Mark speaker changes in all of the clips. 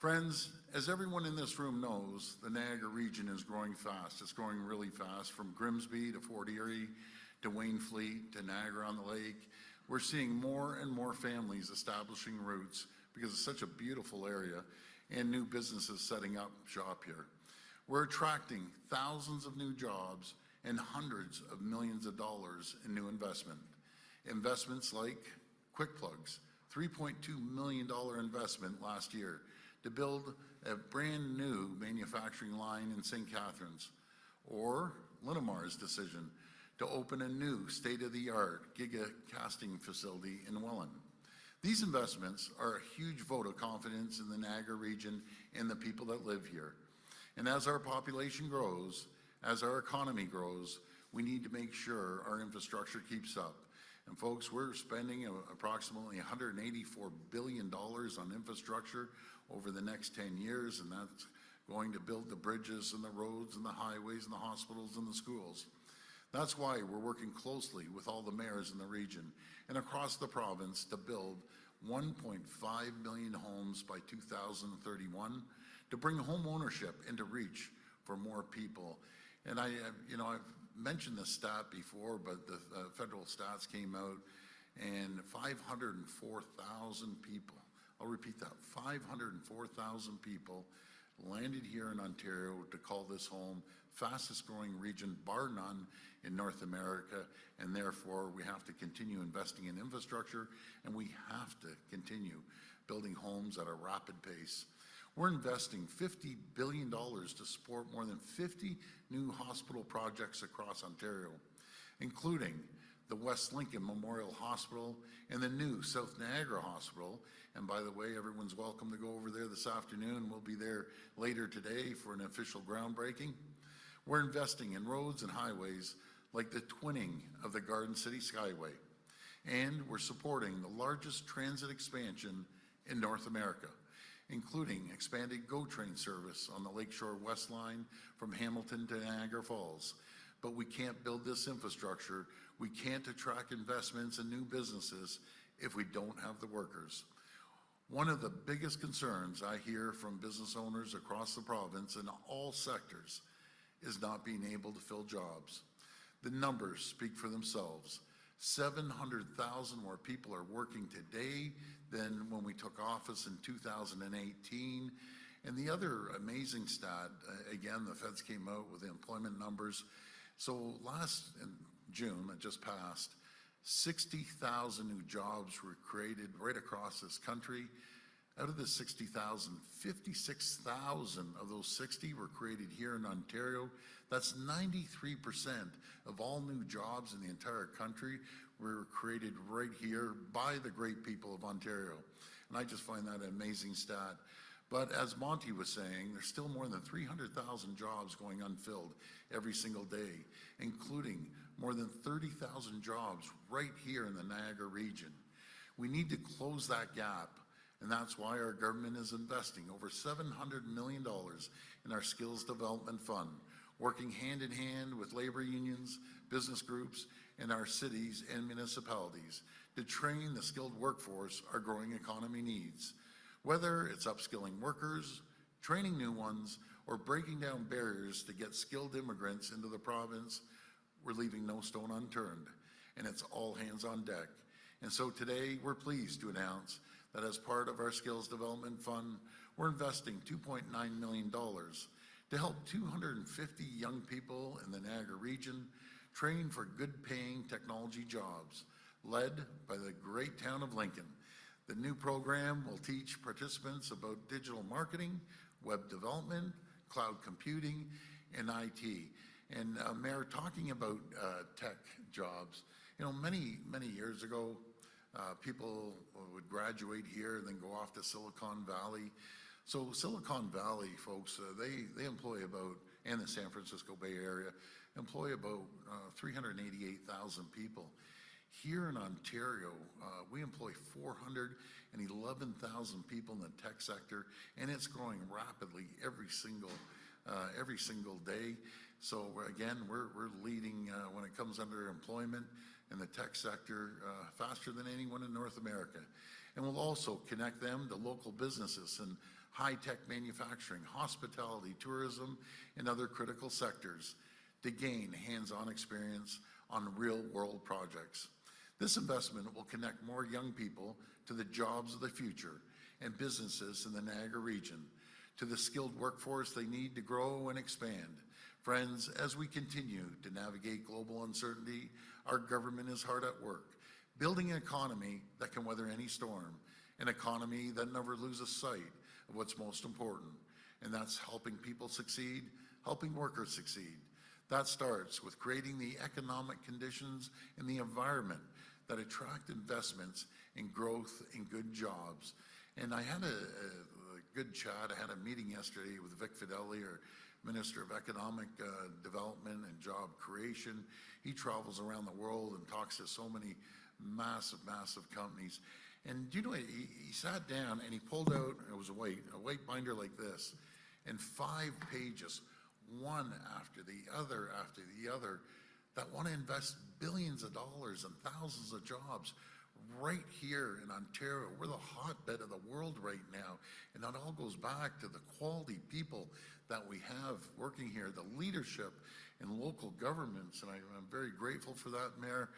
Speaker 1: Friends, as everyone in this room knows, the Niagara region is growing fast. It's growing really fast, from Grimsby to Fort Erie to Wainfleet to Niagara-on-the-Lake. We're seeing more and more families establishing roots because it's such a beautiful area, and new businesses setting up shop here. We're attracting thousands of new jobs and hundreds of millions of dollars in new investment. Investments like Quick Plug's $3.2 million investment last year to build a brand new manufacturing line in St. Catharines, or Linamar's decision to open a new state-of-the-art giga casting facility in Welland. These investments are a huge vote of confidence in the Niagara region and the people that live here. And as our population grows, as our economy grows, we need to make sure our infrastructure keeps up. And folks, we're spending approximately $184 billion on infrastructure over the next 10 years, and that's going to build the bridges and the roads and the highways and the hospitals and the schools. That's why we're working closely with all the mayors in the region and across the province to build 1.5 million homes by 2031 to bring home ownership into reach for more people. And I've mentioned this stat before, but the federal stats came out, and 504,000 people, I'll repeat that, 504,000 people landed here in Ontario to call this home, fastest growing region bar none in North America, and therefore we have to continue investing in infrastructure, and we have to continue building homes at a rapid pace. We're investing $50 billion to support more than 50 new hospital projects across Ontario, including the West Lincoln Memorial Hospital and the new South Niagara Hospital. And by the way, everyone's welcome to go over there this afternoon. We'll be there later today for an official groundbreaking. We're investing in roads and highways like the twinning of the Garden City Skyway. And we're supporting the largest transit expansion in North America, including expanded GO train service on the Lakeshore West Line from Hamilton to Niagara Falls. But we can't build this infrastructure, we can't attract investments and new businesses if we don't have the workers. One of the biggest concerns I hear from business owners across the province in all sectors is not being able to fill jobs. The numbers speak for themselves. 700,000 more people are working today than when we took office in 2018. And the other amazing stat, again, the feds came out with the employment numbers. So last in June, that just passed, 60,000 new jobs were created right across this country. Out of the 60,000, 56,000 of those 60 were created here in Ontario. That's 93% of all new jobs in the entire country were created right here by the great people of Ontario. And I just find that an amazing stat. But as Monte was saying, there's still more than 300,000 jobs going unfilled every single day, including more than 30,000 jobs right here in the Niagara region. We need to close that gap, and that's why our government is investing over $700 million in our Skills Development Fund, working hand in hand with labor unions, business groups, and our cities and municipalities to train the skilled workforce our growing economy needs. Whether it's upskilling workers, training new ones, or breaking down barriers to get skilled immigrants into the province, we're leaving no stone unturned, and it's all hands on deck. And so today, we're pleased to announce that as part of our Skills Development Fund, we're investing $2.9 million to help 250 young people in the Niagara region train for good-paying technology jobs, led by the great town of Lincoln. The new program will teach participants about digital marketing, web development, cloud computing, and IT. And Mayor, talking about tech jobs, many years ago, people would graduate here and then go off to Silicon Valley. So Silicon Valley folks, they employ about, and the San Francisco Bay Area, employ about 388,000 people. Here in Ontario, we employ 411,000 people in the tech sector, and it's growing rapidly every single day. So again, we're leading when it comes under employment in the tech sector faster than anyone in North America. And we'll also connect them to local businesses and high-tech manufacturing, hospitality, tourism, and other critical sectors to gain hands-on experience on real-world projects. This investment will connect more young people to the jobs of the future and businesses in the Niagara region, to the skilled workforce they need to grow and expand. Friends, as we continue to navigate global uncertainty, our government is hard at work, building an economy that can weather any storm, an economy that never loses sight of what's most important, and that's helping people succeed, helping workers succeed. That starts with creating the economic conditions and the environment that attract investments and growth and good jobs. And I had a good chat. I had a meeting yesterday with Vic Fideli, our Minister of Economic Development and Job Creation. He travels around the world and talks to so many massive companies. And you know, he sat down and he pulled out, it was a white binder like this, and 5 pages, one after the other, that want to invest billions of dollars and thousands of jobs right here in Ontario. We're the hotbed of the world right now. And that all goes back to the quality people that we have working here, the leadership in local governments. And I'm very grateful for that, Mayor.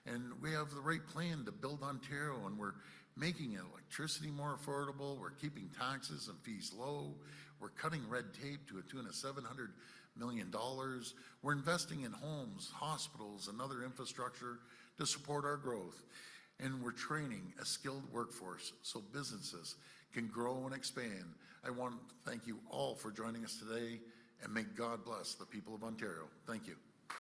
Speaker 1: And we have the right plan to build Ontario, and we're making electricity more affordable. We're keeping taxes and fees low. We're cutting red tape to a tune of $700 million. We're investing in homes, hospitals, and other infrastructure to support our growth. And we're training a skilled workforce so businesses can grow and expand. I want to thank you all for joining us today, and may God bless the people of Ontario. Thank you.